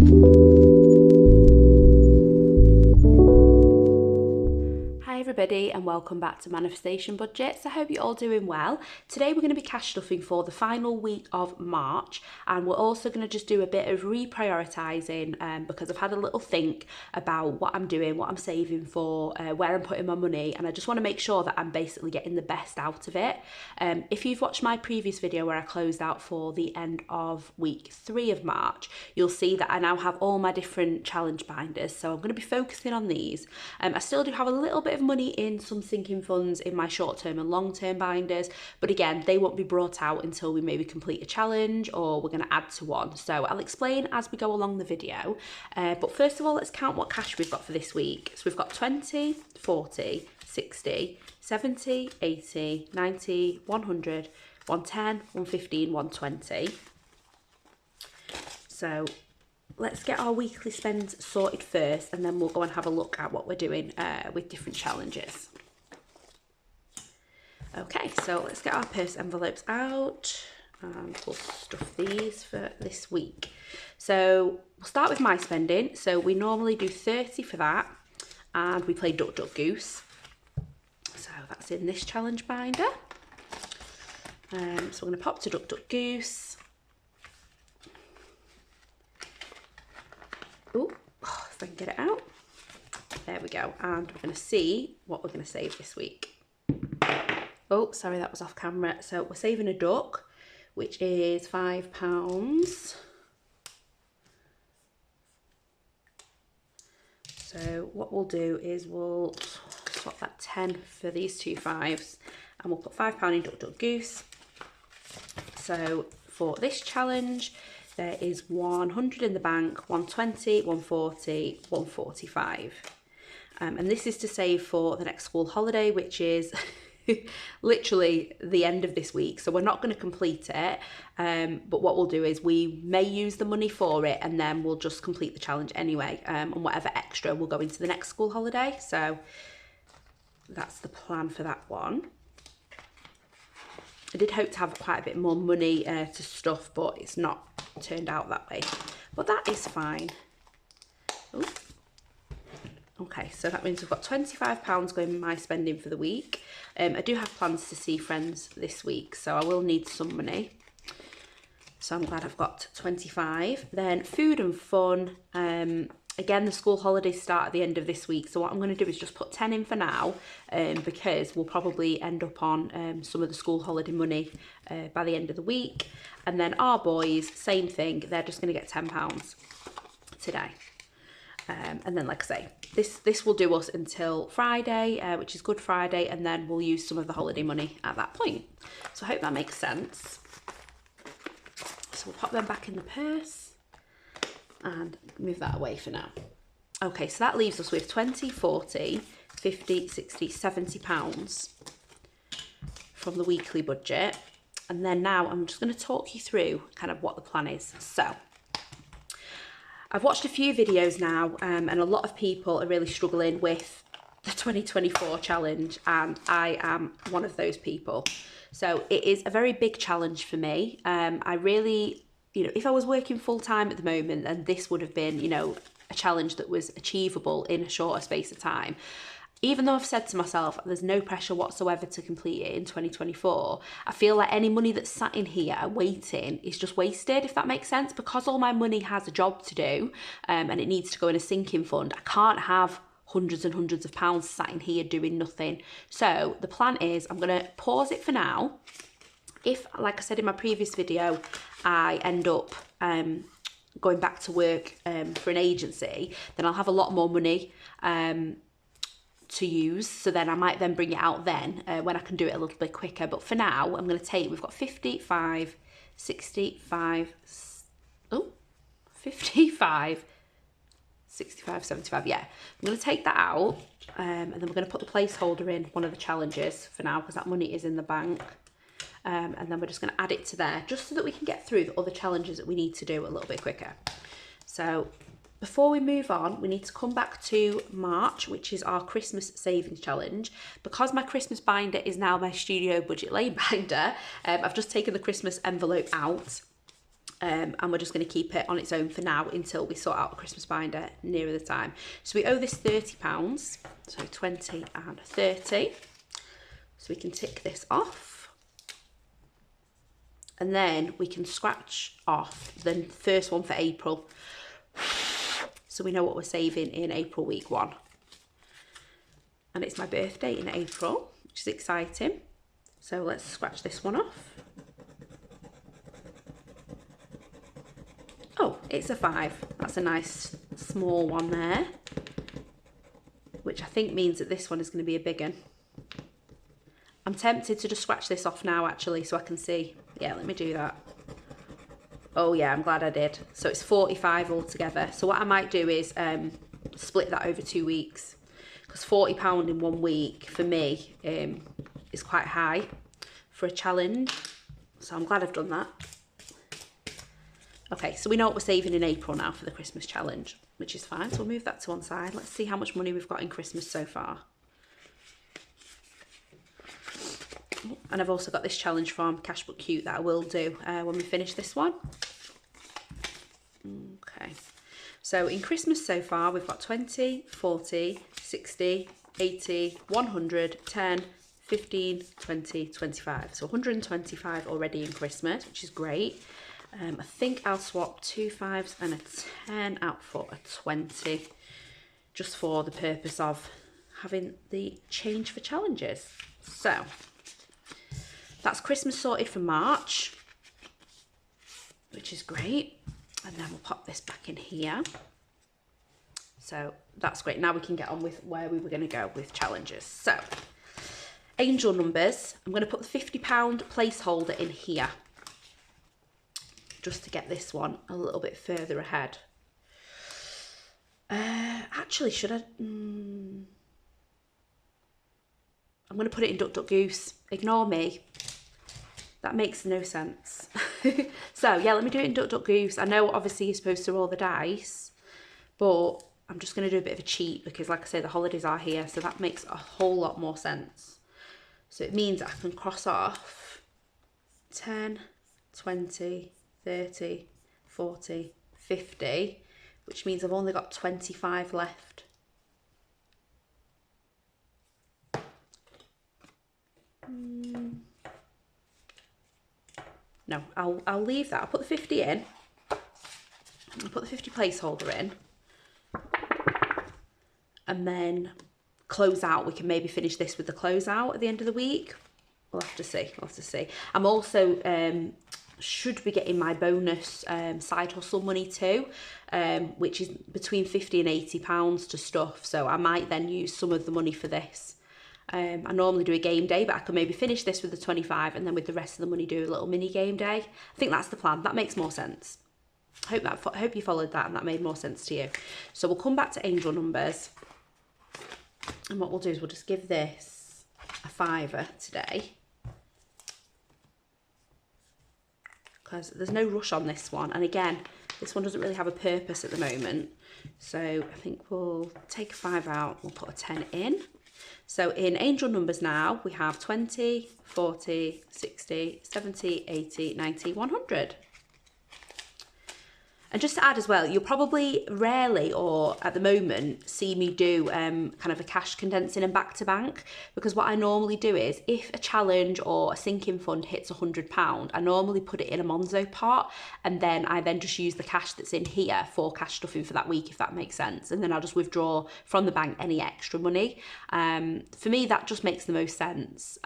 Hi everybody and welcome back to Manifestation Budgets. I hope you're all doing well. Today we're going to be cash stuffing for the final week of March, and we're also going to just do a bit of reprioritising because I've had a little think about what I'm doing, what I'm saving for, where I'm putting my money, and I just want to make sure that I'm basically getting the best out of it. If you've watched my previous video where I closed out for the end of week 3 of March, you'll see that I now have all my different challenge binders, so I'm going to be focusing on these. I still do have a little bit of money in some sinking funds in my short-term and long-term binders, but again, they won't be brought out until we maybe complete a challenge or we're going to add to one. So I'll explain as we go along the video. But first of all, let's count what cash we've got for this week. So we've got 20, 40, 60, 70, 80, 90, 100, 110, 115, 120. So let's get our weekly spends sorted first, and then we'll go and have a look at what we're doing with different challenges. Okay, so let's get our purse envelopes out and we'll stuff these for this week. So we'll start with my spending. So we normally do 30 for that, and we play Duck Duck Goose. So that's in this challenge binder. So we're going to pop to Duck Duck Goose. Oh, if I can get it out. There we go. And we're going to see what we're going to save this week. Oh, sorry, that was off camera. So we're saving a duck, which is £5. So what we'll do is we'll swap that 10 for these two fives, and we'll put £5 in Duck Duck Goose. So for this challenge, there is 100 in the bank, 120, 140, 145. And this is to save for the next school holiday, which is literally the end of this week. So we're not going to complete it. But what we'll do is we may use the money for it, and then we'll just complete the challenge anyway. And whatever extra will go into the next school holiday. So that's the plan for that one. I did hope to have quite a bit more money to stuff, but it's not turned out that way. But that is fine. Ooh. Okay, so that means we've got £25 going in my spending for the week. I do have plans to see friends this week, so I will need some money. So I'm glad I've got 25. Then food and fun. Again, the school holidays start at the end of this week, so what I'm going to do is just put 10 in for now, because we'll probably end up on some of the school holiday money by the end of the week. And then our boys, same thing, they're just going to get £10 today. And then, like I say, this will do us until Friday, which is Good Friday, and then we'll use some of the holiday money at that point. So I hope that makes sense. So we'll pop them back in the purse and move that away for now. Okay, so that leaves us with 20, 40, 50, 60, 70 pounds from the weekly budget. And then now I'm just going to talk you through kind of what the plan is. So I've watched a few videos now, and a lot of people are really struggling with the 2024 challenge, and I am one of those people. So it is a very big challenge for me. I really, if I was working full time at the moment, then this would have been, a challenge that was achievable in a shorter space of time. Even though I've said to myself, there's no pressure whatsoever to complete it in 2024, I feel like any money that's sat in here waiting is just wasted, if that makes sense, because all my money has a job to do, and it needs to go in a sinking fund. I can't have hundreds and hundreds of pounds sat in here doing nothing. So the plan is I'm going to pause it for now. If, like I said in my previous video, I end up going back to work for an agency, then I'll have a lot more money to use, so then I might then bring it out then when I can do it a little bit quicker. But for now, I'm going to take, we've got 55, 65, 55, 65, 75, yeah. I'm going to take that out, and then we're going to put the placeholder in one of the challenges for now, because that money is in the bank. And then we're just going to add it to there, just so that we can get through the other challenges that we need to do a little bit quicker. So before we move on, we need to come back to March, which is our Christmas savings challenge. Because my Christmas binder is now my Studio Budget Lane binder, I've just taken the Christmas envelope out. And we're just going to keep it on its own for now until we sort out the Christmas binder nearer the time. So we owe this £30, so 20 and 30. So we can tick this off. And then we can scratch off the first one for April. So we know what we're saving in April week 1. And it's my birthday in April, which is exciting. So let's scratch this one off. Oh, it's a 5. That's a nice small one there, which I think means that this one is going to be a big one. I'm tempted to just scratch this off now actually so I can see. Yeah, let me do that. Oh yeah, I'm glad I did. So it's 45 altogether. So what I might do is split that over 2 weeks, because £40 in 1 week for me is quite high for a challenge. So I'm glad I've done that. Okay, so we know what we're saving in April now for the Christmas challenge, which is fine. So we'll move that to one side. Let's see how much money we've got in Christmas so far. And I've also got this challenge from Cash But Cute that I will do when we finish this one. Okay, so in Christmas so far, we've got 20, 40, 60, 80, 100, 10, 15, 20, 25. So 125 already in Christmas, which is great. I think I'll swap 2 5s and a 10 out for a 20, just for the purpose of having the change for challenges. So that's Christmas sorted for March, which is great. And then we'll pop this back in here. So that's great. Now we can get on with where we were going to go with challenges. So angel numbers, I'm going to put the £50 placeholder in here, just to get this one a little bit further ahead. Actually, should I? I'm going to put it in Duck Duck Goose. Ignore me. That makes no sense. So yeah, let me do it in Duck Duck Goose. I know obviously you're supposed to roll the dice, but I'm just going to do a bit of a cheat because, like I say, the holidays are here, so that makes a whole lot more sense. So it means I can cross off 10, 20, 30, 40, 50, which means I've only got 25 left. No, I'll leave that. I'll put the 50 in. I'll put the 50 placeholder in. And then close out. We can maybe finish this with the close out at the end of the week. We'll have to see. We'll have to see. I'm also should be getting my bonus side hustle money too, which is between £50 and £80 to stuff. So I might then use some of the money for this. I normally do a game day, but I could maybe finish this with the 25 and then with the rest of the money do a little mini game day. I think that's the plan. That makes more sense. I hope you followed that and that made more sense to you. So we'll come back to angel numbers. And what we'll do is we'll just give this a £5 today, because there's no rush on this one. And again, this one doesn't really have a purpose at the moment. So I think we'll take a 5 out, we'll put a 10 in. So in angel numbers now, we have 20, 40, 60, 70, 80, 90, 100. And just to add as well, you'll probably rarely or at the moment see me do kind of a cash condensing and back to bank, because what I normally do is if a challenge or a sinking fund hits £100, I normally put it in a Monzo pot, and then I then just use the cash that's in here for cash stuffing for that week, if that makes sense. And then I'll just withdraw from the bank any extra money. For me, that just makes the most sense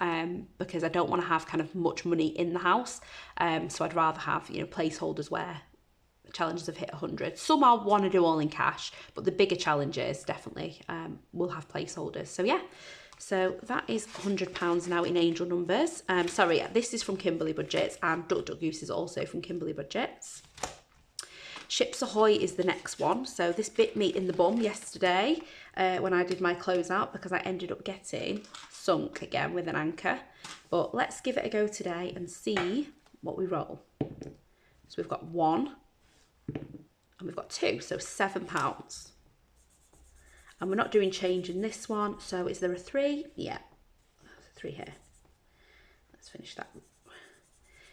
because I don't want to have kind of much money in the house. So I'd rather have, you know, placeholders where challenges have hit 100. Some I'll want to do all in cash, but the bigger challenges definitely will have placeholders. So yeah, so that is £100 now in angel numbers. Sorry, this is from Kimberly Budgets, and Duck Duck Goose is also from Kimberly Budgets. Ships Ahoy is the next one. So this bit me in the bum yesterday when I did my closeout, because I ended up getting sunk again with an anchor. But let's give it a go today and see what we roll. So we've got 1 and we've got 2, so £7. And we're not doing change in this one, so is there a 3? Yeah, there's a 3 here. Let's finish that.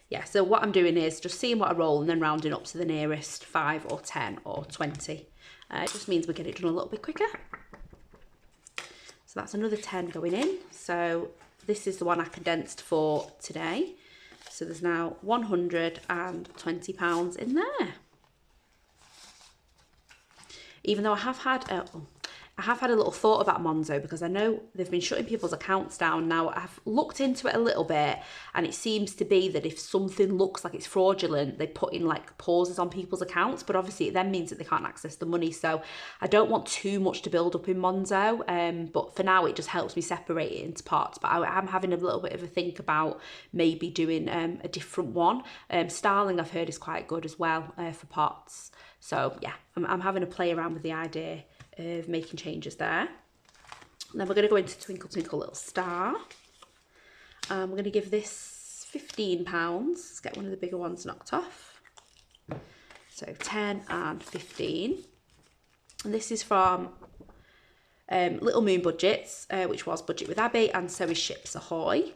yeah, so what I'm doing is just seeing what I roll and then rounding up to the nearest 5 or 10 or 20. It just means we get it done a little bit quicker. So that's another 10 going in. So this is the one I condensed for today. So there's now £120 in there. Even though I have had a little thought about Monzo, because I know they've been shutting people's accounts down. Now, I've looked into it a little bit, and it seems to be that if something looks like it's fraudulent, they put in like pauses on people's accounts, but obviously it then means that they can't access the money. So I don't want too much to build up in Monzo, but for now it just helps me separate it into parts. But I'm having a little bit of a think about maybe doing a different one. Starling, I've heard, is quite good as well for pots. So yeah, I'm having a play around with the idea of making changes there. And then we're going to go into Twinkle Twinkle Little Star. We're going to give this £15. Let's get one of the bigger ones knocked off. So 10 and 15. And this is from Little Moon Budgets, which was Budget with Abby, and so is Ships Ahoy.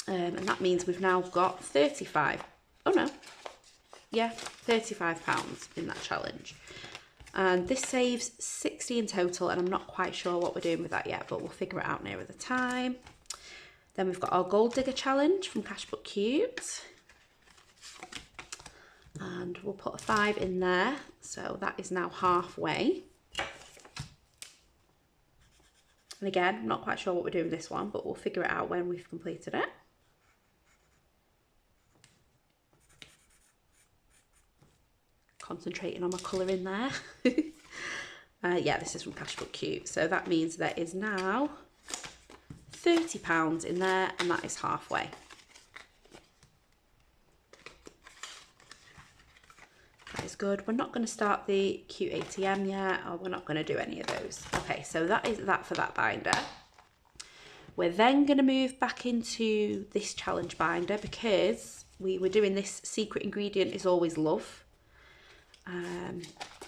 And that means we've now got 35. Oh no. Yeah, £35 in that challenge. And this saves 60 in total, and I'm not quite sure what we're doing with that yet, but we'll figure it out nearer the time. Then we've got our Gold Digger challenge from Cashbook Cubes. And we'll put a 5 in there, so that is now halfway. And again, I'm not quite sure what we're doing with this one, but we'll figure it out when we've completed it. Concentrating on my colouring there. Yeah, this is from Cashbook Cube. So that means there is now £30 in there, and that is halfway. That is good. We're not going to start the cute ATM yet, or we're not going to do any of those. Okay, so that is that for that binder. We're then going to move back into this challenge binder, because we were doing this secret ingredient is always love.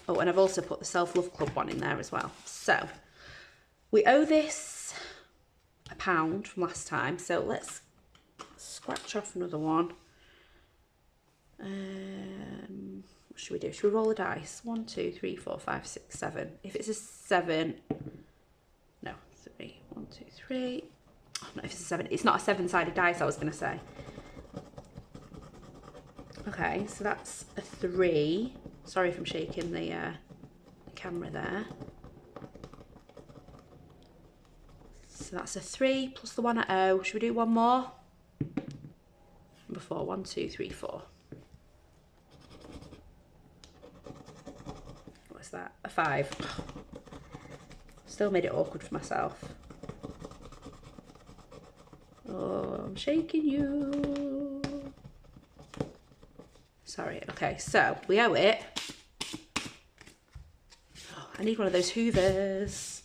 Oh, and I've also put the Self-Love Club one in there as well. So we owe this £1 from last time. So let's scratch off another one. What should we do? Should we roll a dice? 1, 2, 3, 4, 5, 6, 7. If it's a 7, no, 3, 1, 2, 3. Oh, no, if it's a 7, it's not a 7-sided dice, I was going to say. Okay, so that's a 3. Sorry if I'm shaking the camera there. So that's a 3 plus the one at O. Should we do one more? Number 4. 1, 2, 3, 4. What's that? A 5. Still made it awkward for myself. Oh, I'm shaking you. Sorry. Okay, so we owe it. Oh, I need one of those hoovers.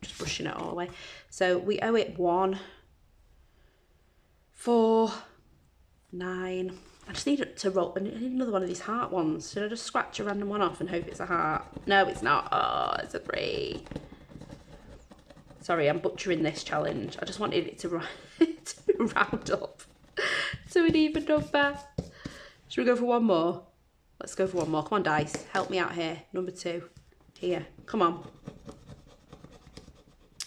Just brushing it all away. So we owe it 1, 4, 9. I just need it to roll. I need another one of these heart ones. Should I just scratch a random one off and hope it's a heart? No, it's not. Oh, it's a 3. Sorry, I'm butchering this challenge. I just wanted it to round up to an even number. Should we go for one more? Let's go for one more. Come on, dice. Help me out here. Number 2. Here. Come on.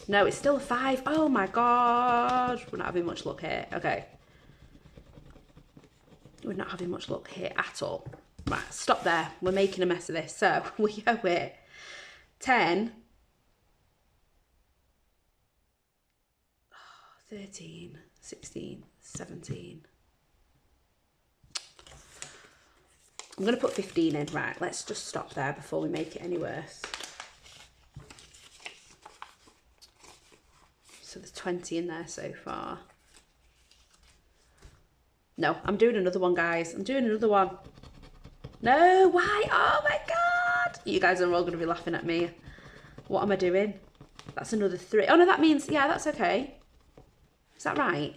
No, it's still a 5. Oh my God. We're not having much luck here. Okay. We're not having much luck here at all. Right, stop there. We're making a mess of this. So we owe it 10. 13, 16, 17. I'm going to put 15 in. Right, let's just stop there before we make it any worse. So there's 20 in there so far. No, I'm doing another one, guys. I'm doing another one. No, why? Oh my God. You guys are all going to be laughing at me. What am I doing? That's another 3. Oh no, that means, yeah, that's okay. Is that right?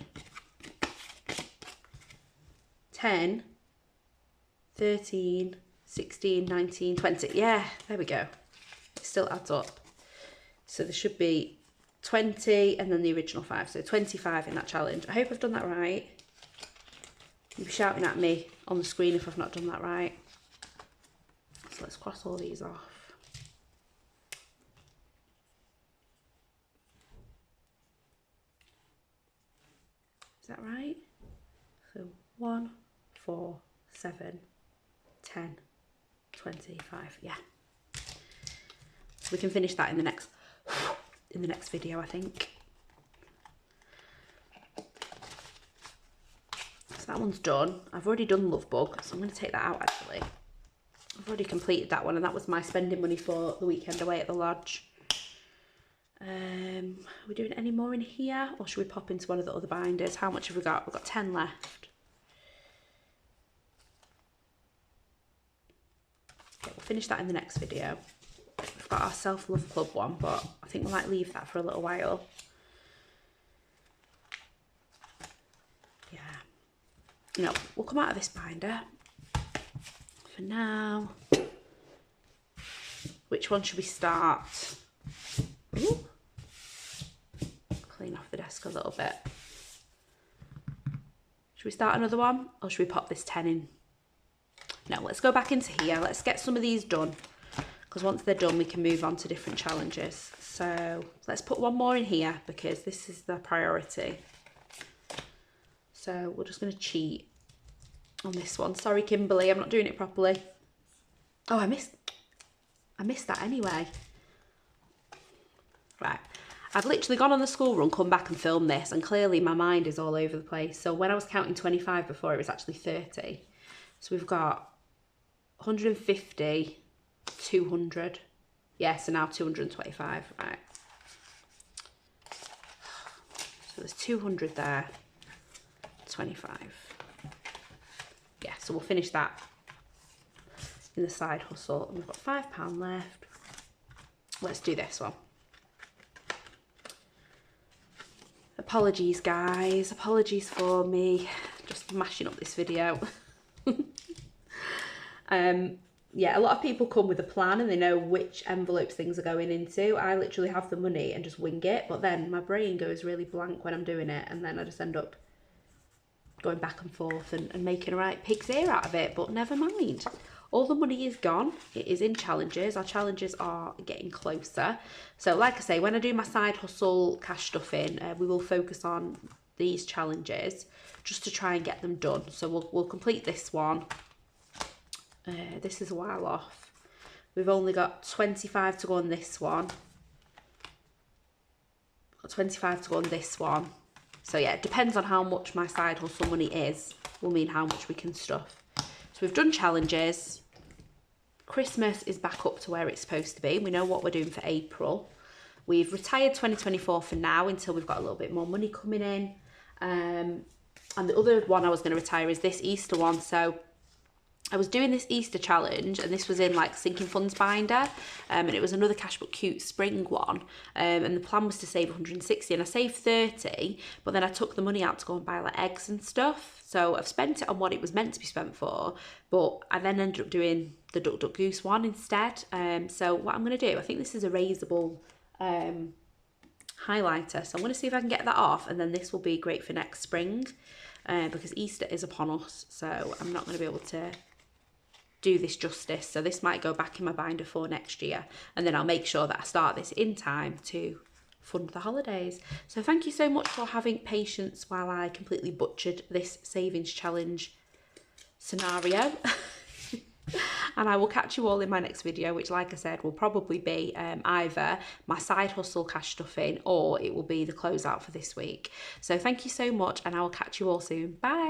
10, 13, 16, 19, 20. Yeah, there we go. It still adds up. So there should be 20 and then the original 5. So 25 in that challenge. I hope I've done that right. You'll be shouting at me on the screen if I've not done that right. So let's cross all these off. Is that right? So 1, 4, 7, 10, 25. Yeah. So we can finish that in the next video, I think. So that one's done. I've already done Love Bug, so I'm going to take that out actually. I've already completed that one, and that was my spending money for the weekend away at the lodge. Are we doing any more in here, or should we pop into one of the other binders? How much have we got? We've got 10 left. Okay, we'll finish that in the next video. We've got our self-love club one, but I think we might leave that for a little while. Yeah. You know, we'll come out of this binder for now. Which one should we start? Ooh. Clean off the desk a little bit. Should we start another one, or should we pop this 10 in? No, let's go back into here. Let's get some of these done, because once they're done we can move on to different challenges. So let's put one more in here because this is the priority. So we're just going to cheat on this one. Sorry Kimberly, I'm not doing it properly. Oh, I missed that anyway. Right, I've literally gone on the school run, come back and filmed this, and clearly my mind is all over the place. So when I was counting 25 before, it was actually 30. So we've got 150, 200. Yeah, so now 225, right. So there's 200 there, 25. Yeah, so we'll finish that in the side hustle. And we've got £5 left. Let's do this one. Apologies guys, apologies for me just mashing up this video. Yeah, a lot of people come with a plan and they know which envelopes things are going into. I literally have the money and just wing it, but then my brain goes really blank when I'm doing it, and then I just end up going back and forth and making a right pig's ear out of it. But never mind, all the money is gone. It is in challenges. Our challenges are getting closer. So like I say, when I do my side hustle cash stuffing, we will focus on these challenges just to try and get them done. So we'll complete this one. This is a while off. We've only got 25 to go on this one. Got 25 to go on this one. So yeah, it depends on how much my side hustle money is, will mean how much we can stuff. So we've done challenges. Christmas is back up to where it's supposed to be. We know what we're doing for April. We've retired 2024 for now until we've got a little bit more money coming in. And the other one I was going to retire is this Easter one. So I was doing this Easter challenge, and this was in like sinking funds binder, and it was another Cash But Cute spring one, and the plan was to save 160, and I saved 30, but then I took the money out to go and buy like eggs and stuff. So I've spent it on what it was meant to be spent for, but I then ended up doing the Duck Duck Goose one instead. So what I'm going to do, I think this is a raisable highlighter, so I'm going to see if I can get that off, and then this will be great for next spring, because Easter is upon us, so I'm not going to be able to do this justice. So this might go back in my binder for next year, and then I'll make sure that I start this in time to fund the holidays. So thank you so much for having patience while I completely butchered this savings challenge scenario. And I will catch you all in my next video, which like I said will probably be either my side hustle cash stuffing, or it will be the closeout for this week. So thank you so much, and I will catch you all soon. Bye.